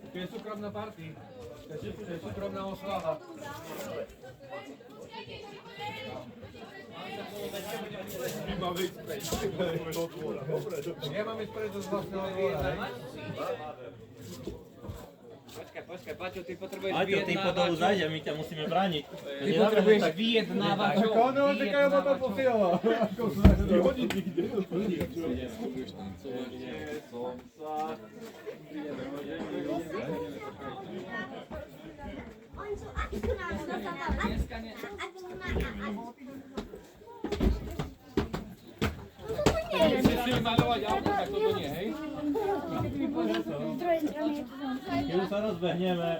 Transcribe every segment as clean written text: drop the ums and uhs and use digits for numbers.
To je súkromná party. To je súkromná oslava. Ja mám ísť preto z vlastného dvora. Počkaj, Paťo, ty potrebuješ Paťo, ty podolu zajde, my ťa musíme brániť. Ty potrebuješ vyjednávačov. Kono, čakajú ma to posiela. Ako sa hodí nikde. Chceli maľovať auto, tak toto nie, hej? Keď sa rozbehneme.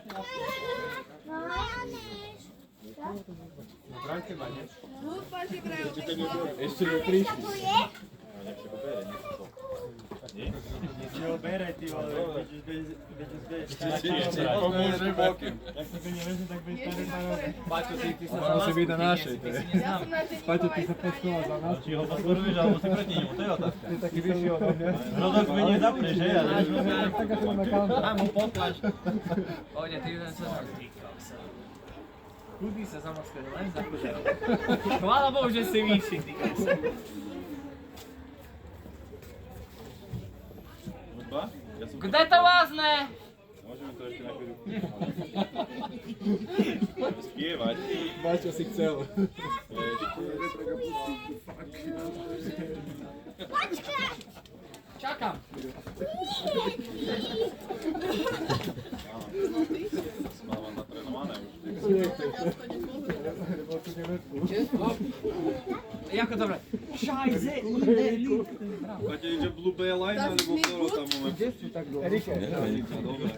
Bránke ma, nie? Ešte neprišli. Si ho bere, ty vole, Pomôže bokem. Jak sa to nevezme, tak bude staré parovi. Paťo, ty sa Ono musí byť na našej. Paťo, ty sa poskoval za nás. Či ho podporuješ, alebo si proti nemu, to je otázka. Ty taký vyšší od mňa. Rodok mi nezapneš, hej, ale... Tak ako na kauntu. Daj mu potlač. Pojde, ty jeden sa zatýkal sa. Ľudí sa zamaskali len za kožerou. Chvála Bohu, že si vyšší, ty sa. Kde to vázne? Môžeme to ešte na chvíľu spievať. Máš, čo si chcel. Čakám. Mám natrénované už. Jako dobre. Šajze, Máte niečo Blue Bay Line, alebo ktorého tam máme? Erike. Dobre.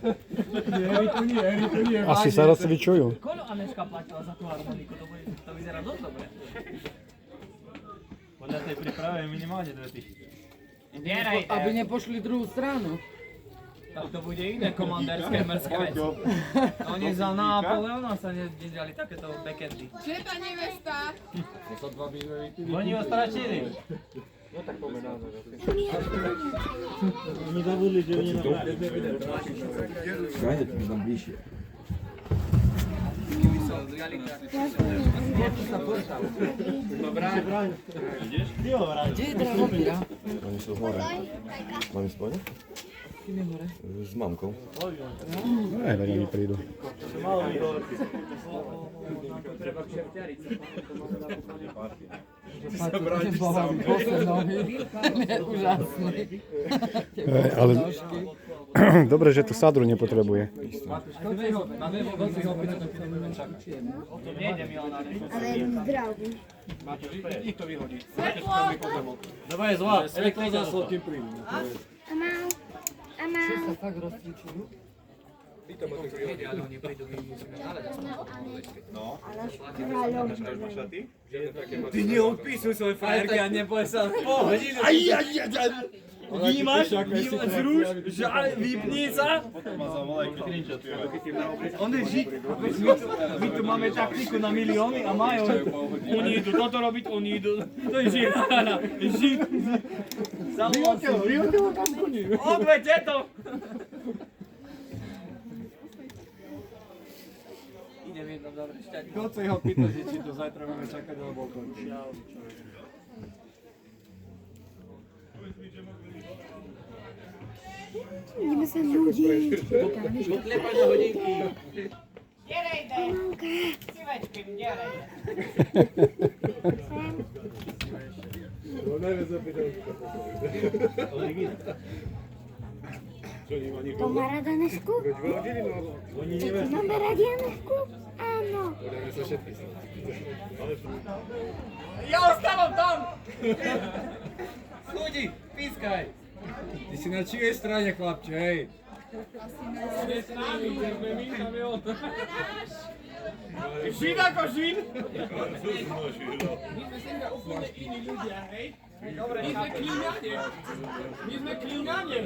Eriku nie. Asi sa rozcvičujú. koľko Aneška platila za tú harmoniku? To vyzerá dosť dobre. Podľa tej príprave je minimálne 2000. Aby nepošli druhú stranu. Tak to bude iné komandérske mrzké veci. Oni za Napoleona sa nedali takéto backendy. Že tá nevesta? Oni ho stračili. No tak pomenáme. My zabudli, že oni nám Ideš? Ty ho vrať. Kde je Drahomíra? Oni sú hore. Mám ísť pôjde? Kým je hore? S mamkou. Aj, tak oni prídu. Malo výhovorky. Treba kšefťariť sa. Bose nohy. Je úžasný. Ale dobre, že tu sadru nepotrebuje. Nejde Milanári. Ale zdravý. Ich to vyhodí. Dobre, zlá. Elektrozá sladkým príjmu. A mám. Sa fakt rozcvičujú. Ale oni prídu, my musíme nálať aspoň. No. Kráľom. Máš šaty? Ty neodpisuj svoje frajerky a nepoď sa hodinu. Vnímaš zruš, žal, vypni sa. Má zavolaj Kytrinča, tu je. On je žik. My tu máme taktiku na milióny a majú. Oni idú toto robiť, oni idú. To je žik. Žik. Vyhodil tam koní. Odvete to. Idem jednom dobre šťať. Chod sa ho pýtať, že či to zajtra máme čakať, alebo končí. Ideme sa nudiť. Klepať na hodinky. Kde ide? Sivečky, kde ide? No najviac zapýtam. To má rada Nešku? Máme radi Nešku? Áno. Budeme sa všetky sa. Ja ostávam tam! Schudi, pískaj! Ty si na čijej strane, chlapče, hej? Žid ako žid! Dobre, my sme klíňanie! My sme klíňanie!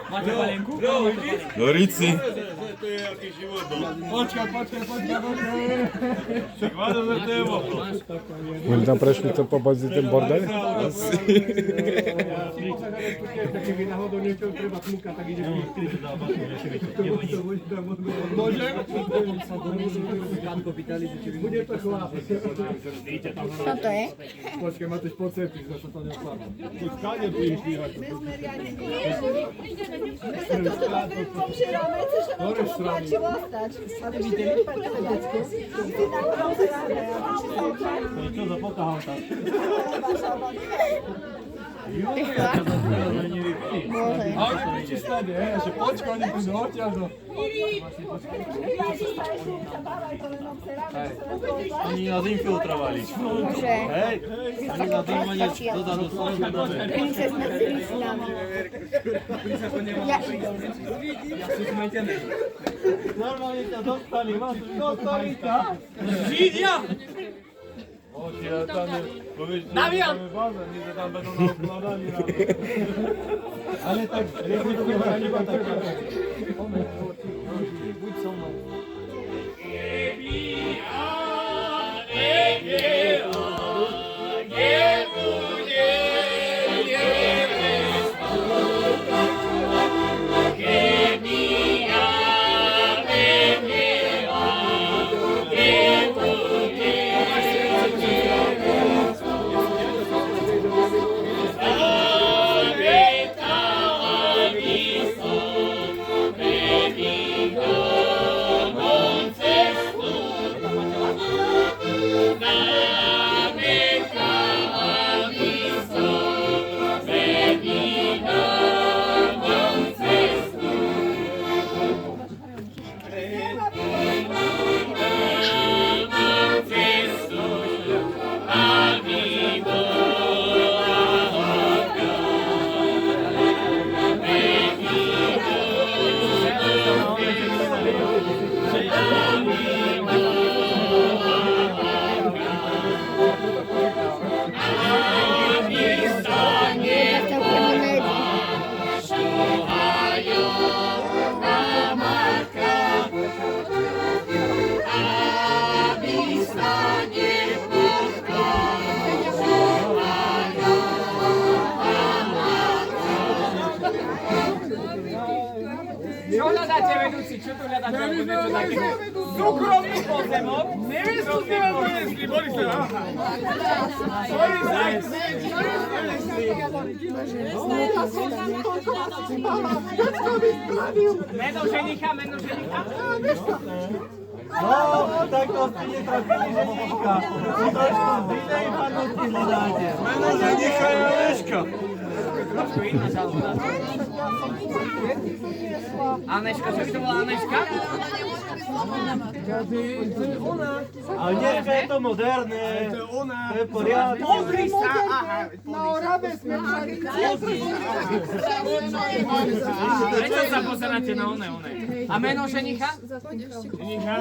Máte palenku? No Rici. To je aký život. Počkaj. Však vádo za tému. Oni tam prešli to popozdi ten bordel? Keby náhodou niečo treba smúkať, tak ide v zápasu, Môžem? Bude to chlap. Co to je? Počkaj, Matúš, pocepíš, za čo to neosláva. Skáde tu ideš vyhrať. Ktoré strany? Čo za pokahal tam? A oni ti stane, že počkaj, oni tu doťaž do... Oni nás infiltrovali. Bože. Hej, oni nás normálne dodali do služby. Princezna s rýsnami. Normálne ťa dostali, máš dostali ťa. Židia! Damian! Ale tak, nebudeme hrať iba tak. Buď so mnou. Čo hľadáte, vedúci? Čo tu hľadáte? Niečo takého? Súkromný pozemok? Nevieš, čo ste vám donesli, Borise? Meno ženicha, meno ženicha? No, tak to ste netrafili ženíka. Trošku z inej panúky hľadáte. Meno ženícha je Aneška. Trošku iná žalúda. Aneška, čo by to bola Aneška? Ale dneska je to moderné. To je poriadne. Pozri sa! Aha, prečo sa pozeráte na one? A meno ženicha? Ženicha?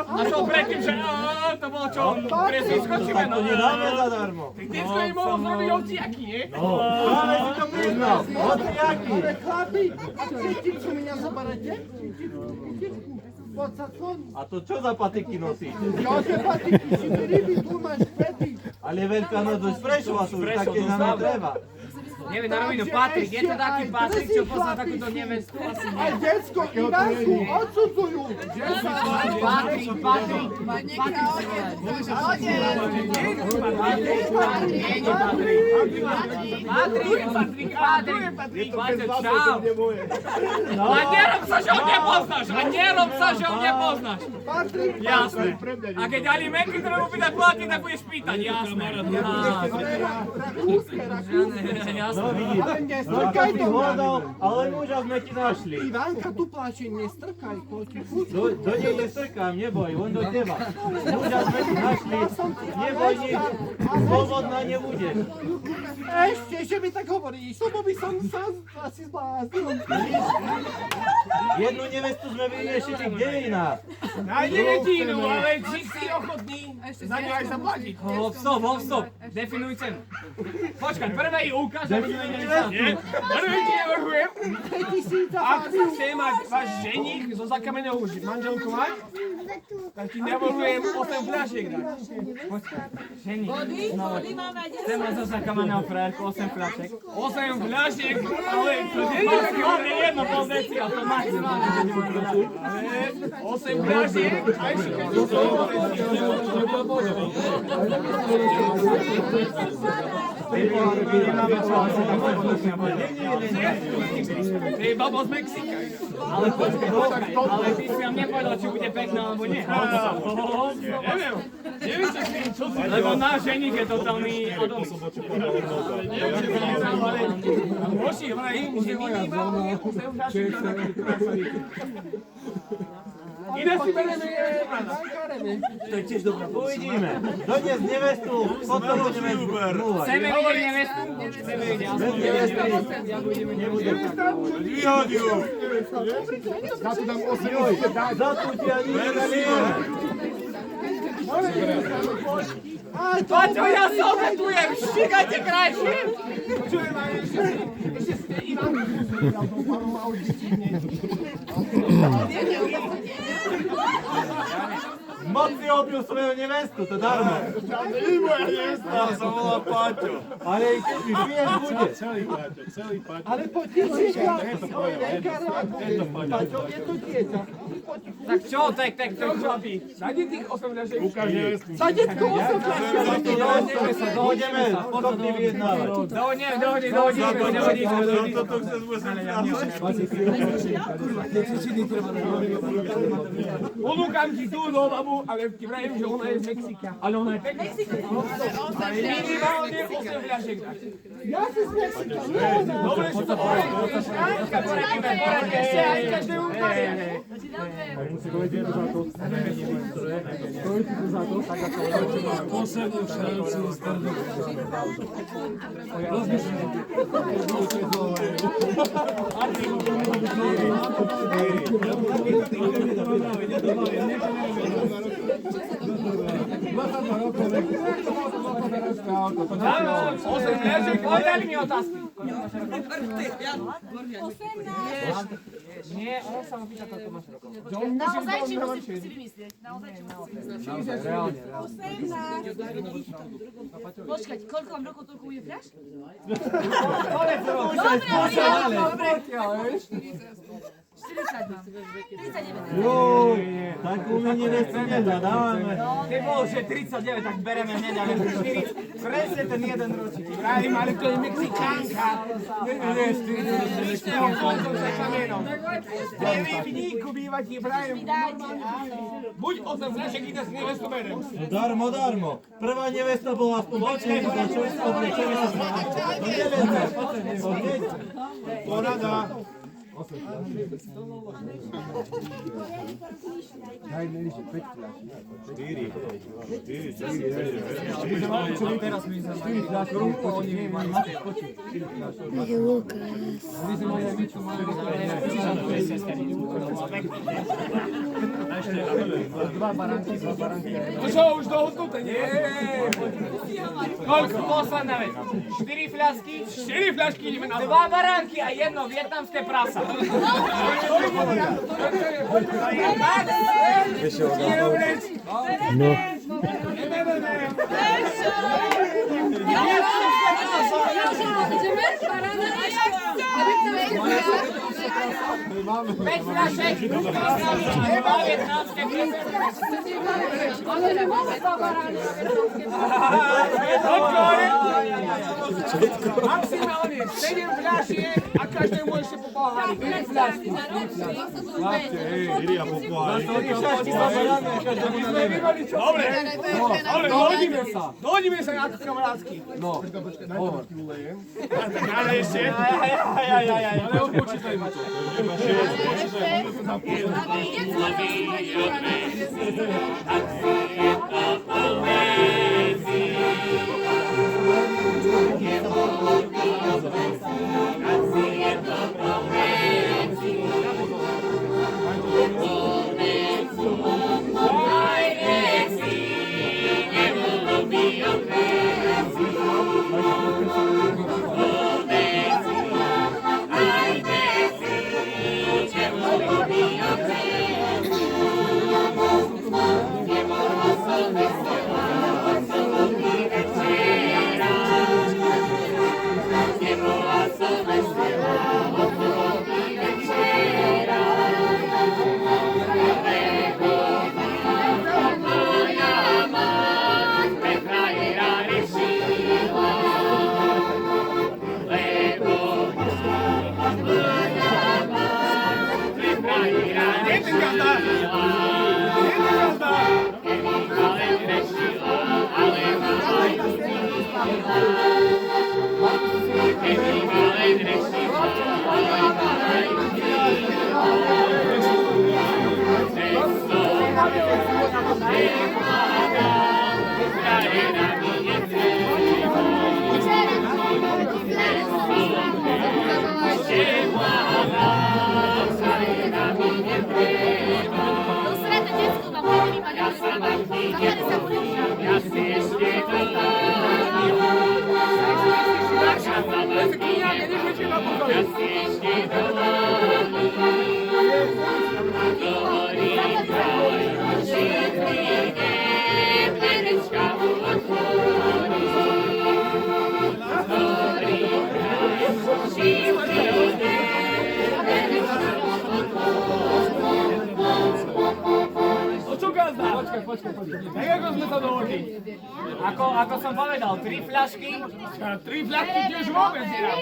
A čo predtým, že to bolo čo? Priezvisko či meno? To nedáme zadarmo. Ty si im mohol zrobiť hociaký, nie? No, práve si to priznal. Hociaký. A to čo za patiky nosíš? Ale Veľká noc už prešla, to už také nám netreba. Neviem, na rovinu, Patrik, je to taký Patrik, čo pozná takúto nevestu? Asi nie. Detsko, Ivanku, odsudzujú! Patrik. Patrik, čau. A nerob sa, že ho nepoznáš. Jasné. A keď alimenty treba pýtať platiť, tak budeš pýtať, jasné. Jasné. No vidíš, Norka si hľadal, ale muža sme ti našli. Ivanka tu plače, nestrkaj, Do nej nestrkám, neboj, on do teba. Muža sme ti našli, neboj nič, slobodná nebudeš. Ešte, že mi tak hovoríš, lebo by som sa asi zbláznil. Jednu nevestu sme vyriešili, kde je iná? Nájdeme ti inú, ale či si ochotný za ňu aj zaplatiť. Hop, stop, definuj cenu. Počkaj, prvé ju ukáž, Nervíky nevrhujem. Ak chce mať váš ženich zo zakameného manželku mať, tak ti nevrhujem 8 fľašiek dať. Ženich. Chcem mať zo zakameného frajerku 8 fľašek. 8 fľašiek, ale to nie je také Dobre, jedno pozícia, to maximálne. 8 fľašiek, aj Ty babo z Mexika. Ale ty si nám nepovedal, či bude pekná, alebo nie. Neviem. Neviem, čo si. Lebo náš ženich je totálny Adonis. Moši, vraj, že minimálne 8 fľašiek. Iné si bereme, To je tiež dobrá. Uvidíme. Donies nevestu, potom budeme zmluvať. Chceme vidieť nevestu? Chceme vidieť aspoň nevestu. Vyhodí ju! Za to dám 8 dať. Za tu ti ani nedalieme. Paťo, ja sa obetujem, štíkajte krajšie! Počujem, ale ešte ste Ivan. Moc si obil svoju nevestu, to darmo. Nie moja nevesta, sa volá Paťo. Ale keď mi piješ, bude. Ale poďte si Paťo, je to dieťa. Tak čo, tak chlapi? Dajte tých 8 fľašiek. Ukáž nevestu. Za detko 8 fľašiek. Dohodneme, schopný vyjednávať. Toto chce z 8 Ponúkam ti tú do babu, ale ti vrajím, že ona je z Mexika. Ale ona je pekná. Ale minimálne 8 fľašiek dať. Ja si z Mexika. Dobre, že to poviem. Aňka, ešte aj každému ukáže. Poslednú šancu Áno, 8 fľašiek, Daj mi otázky. Nie, on sa ma pýta, koľko máš rokov. Naozaj, či musí si vymyslieť? Naozaj, či musí vymyslieť? 18. Počkať, koľko mám rokov, toľko bude fľaš? Dobre, 40 mám. 39. Joj, takú mi nevestu nedá, dávame. Ty bol, že 39, tak bereme hneď, ale 40. Presne ten jeden ročík. vrajím, ale to je Mexikánka. Nevieš, ty eštého koncom za kamienom. V rybníku býva ti vrajím. Buď 8 fľašiek, ide s nevestu berem. Darmo. Prvá nevesta bola v pomočníku, za čo sme oblečili. No nevieme. Porada. To čo, už dohodnuté? Nie. Koľko? Posledná vec. 4 fľasky. 4 fľašky ideme na 2 baránky a jedno vietnamské prasa. No. Päť fľašek. Dva vietnamské Ale nemáme dva barány. Maximálne 7 fľašiek a každému ešte po pohári. 5 fľašky. Iria po pohári. Dobre, dohodíme sa. Dohodíme sa ako kamarátsky. No, hovor. Ale ešte. Ale odpočítaj ma to. Tak ako sme to dohodli? Ako som povedal, 3 fľašky. 3 fľašky tiež vôbec nedám.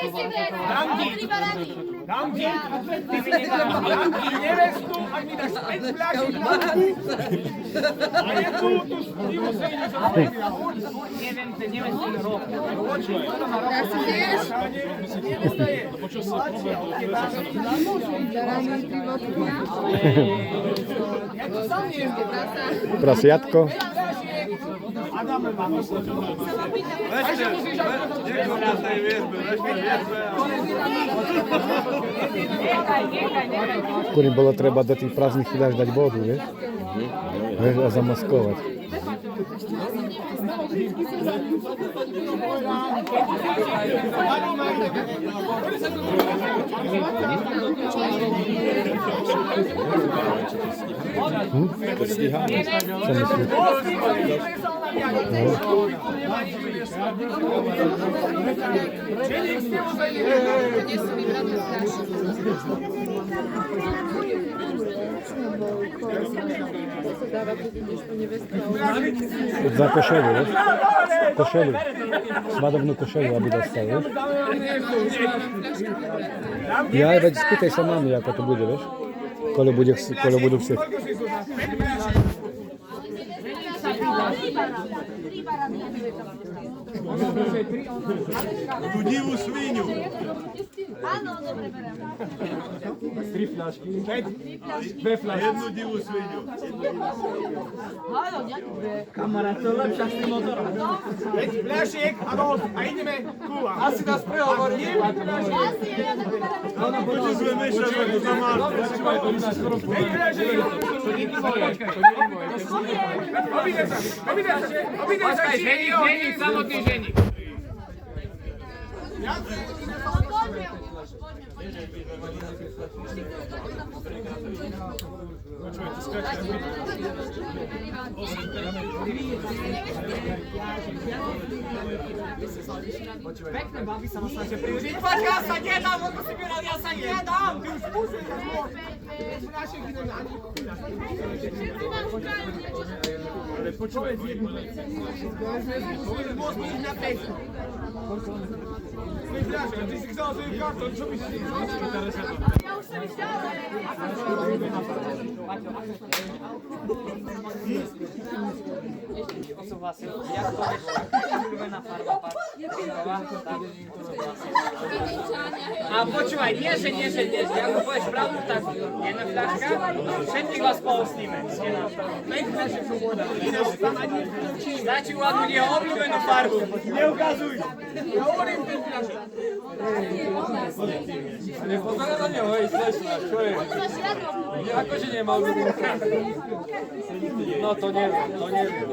Dám ti, ty mi nedáš, dám ti nevestu, ak mi dáš 5 fľašky fľašku. A jednu tú divú svinu som povedal. Neviem, ten nevestu rok. Prasiatko. Ktorým bolo treba do tých prázdnych chvíľaž dať vodu, vieš? A zamaskovať. To stíha? Co myslíš? Za košelu, vieš? Košelu. Svadobnú košelu, aby dostal, vieš? Ja aj veď spýtaj sa mami, ako to bude, vieš? Koľo budú chcieť. Tú divú sviňu. Áno, dobre, beriem. 3 fľašky. 2 fľašky. Jednu divú sviňu. Áno, ďakujem. Kamarát, to je lepšia s tým motorom. 5 fľašiek a dosť. A ideme kúva. Asi nás prehovorí. Asi je, Poďte sme mešať, ako za Marta. 5 fľašiek. Obidaj sa, Ženík, samotný ženík. Pekné baby sa nás snažia priužiť. Poď, ja sa nedám, ako si vyral, ja sa nedám. Ty už musíš môcť. 5 fľašiek idem na nich. Ale počúvaj, jednu vec. Môžeš ísť na 5. 5 fľašiek, ty si chcel svoj karton, čo by si... Ja už som ich dala. Odsúhlasil. Ja to vieš, obľúbená farba papierová. A počúvaj, nie, že ako povieš pravdu, tak jedna fľaška, všetkých vás pohostníme. Stačí uľadnúť jeho obľúbenú farbu. Neukazuj. Ja hovorím 5 fľašiek. Nepozerá na neho, hej, slečna, čo je? Akože nemal ľudí. No to neviem, to neviem.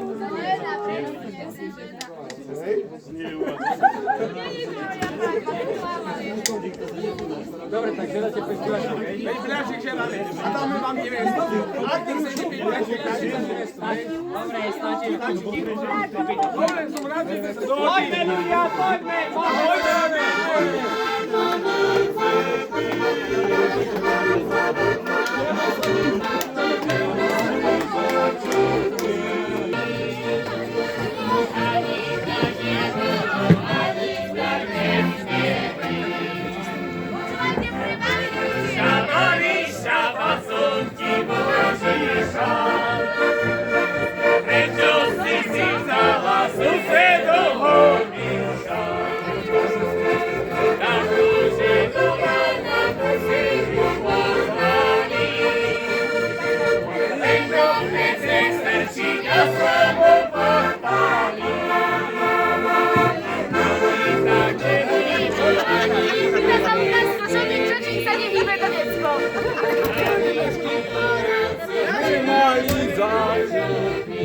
Dobre, tak želáte 5 fľašiek. 5 fľašiek želáme. A dáme vám nevestu. Ak ty chcete 5 fľašiek, dáte vám nevestu. Dobre, stačí. Dobre, som rád, že ste sa dohodli. Poďme ľudia, poďme!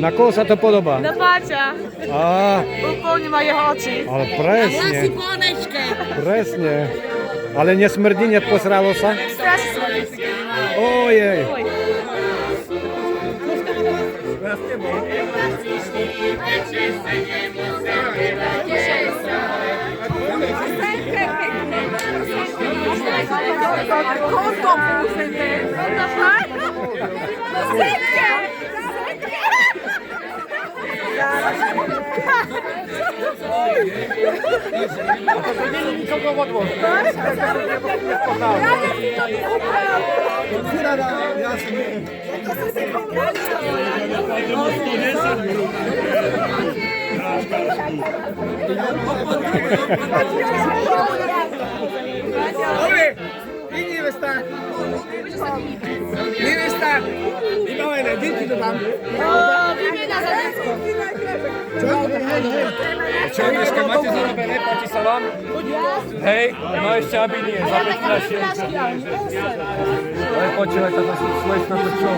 Na koho sa to podobá? Na Páťa. Á, Úplne má jeho oči. ale presne. Presne. Ale nesmrdí, neposralo sa? Strašne smrdí. Ojej. Oj. Konto pusete. Dobre, vidí nevesta. Nevesta, vybavené, deti to tam. Výmena za detsko. Čo dneska máte zarobené, páči sa vám? Hej, no ešte aby nie, za 15 Ale počúvaj, táto slečna to čo?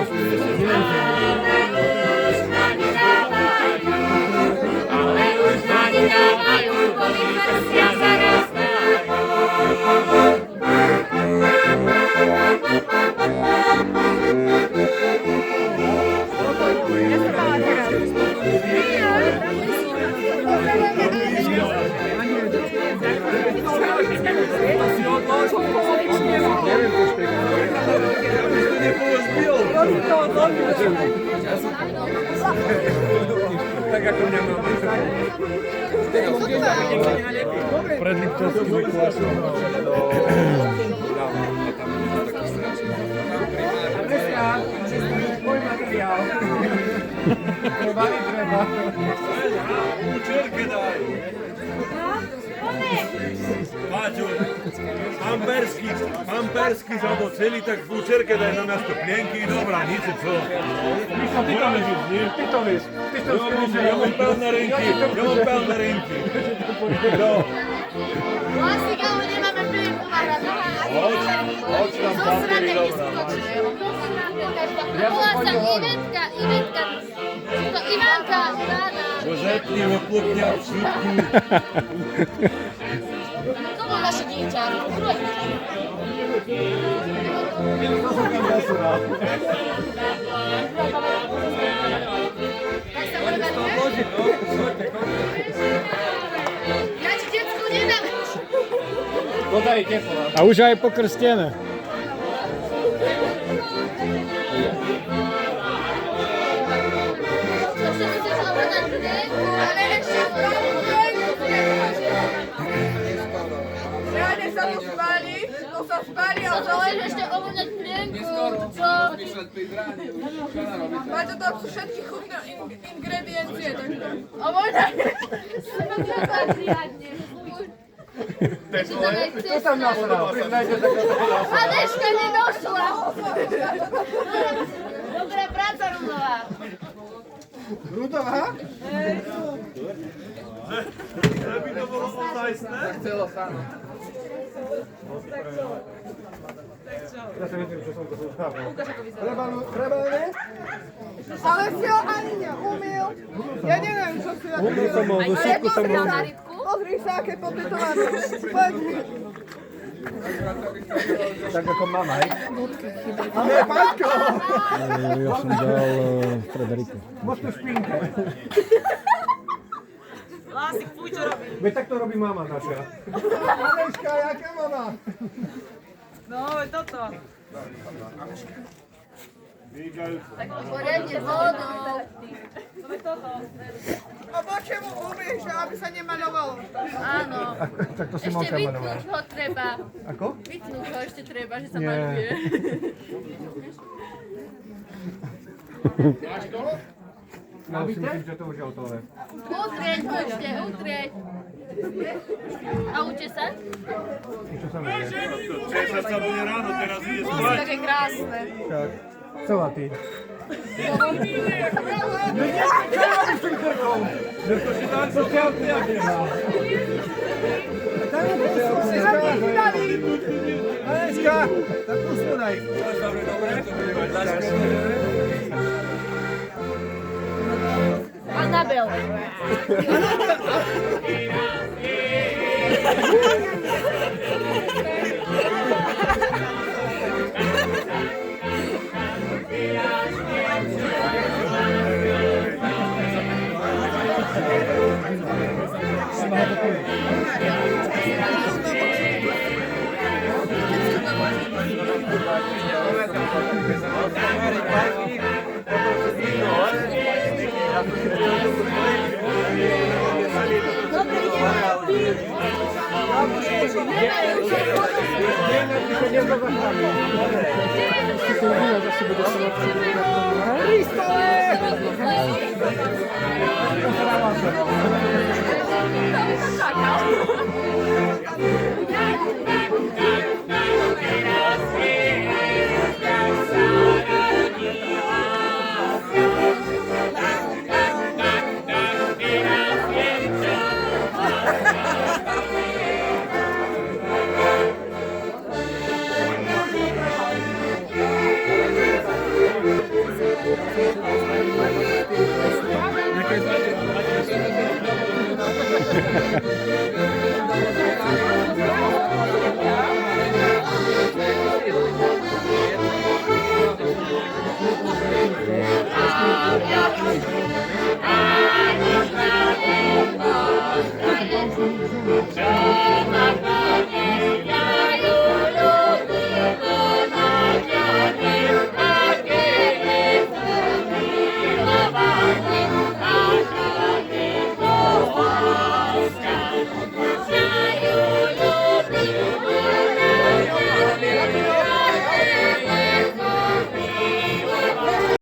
Tak ako mňa mám. Pred Liptovským klasom. Tvoj materiál. Treba. Učerke daj. Páťo, ampersky zabo celý, tak v učerke daj na miesto plienky, dobrá, nič čo. Ja mám pevné rinky. No. Vlastne, ale nemáme plienku na hradu. Hoď tam papieri, dobrá. Volá sa Ivetka. To Ivanka, ráda. Božetný, oplukňa, všetky. To bol naše dieťa. Tak sa organizuje? Ja ti detskú nedám. Voda je teplá. A už aj pokrstené. Ale ešte Reálne sa to spáli, ale to je ešte ovoňať plienku, čo? máte tam sú všetky chutné ingrediencie, takže... Ovoňať? Kto tam nasral? Priznajte sa, kto tam nasral. Aneška nedošla. Dobrá práca, Rudová. Rudová? Aby to bolo ozajstné. Chcelo sa, no. Ja sa vidím, čo som to zostavel. Treba ne? Ale si ho ani neumil. Ja neviem, čo si... Umil som ho, do šipku som ho. Pozri sa, aké potetované. Poď mi. Tak ako mama, hej? Ale Paťko! Ja som dal Frederiku. Možno špinke. Lásik, fuj, čo robí? Veď tak to robí mama naša. Aneška, jaká mama? No, toto. Poriadne vodou. A po čemu umieš, aby sa nemalovalo? Áno. Tak to si Ešte Monka malovala. vytnúť ho treba. Ako? Vytnúť ho ešte treba, že sa Nie. maluje. Ja si myslím, že to už je hotové. Utrieť, poďte, utrieť. A učesať? Čo sa nevie? Česať sa bude ráno, teraz ide To sú spať. také krásne. Tak. Celá ty. Aneška! Tak usunaj. Anabel. Jakie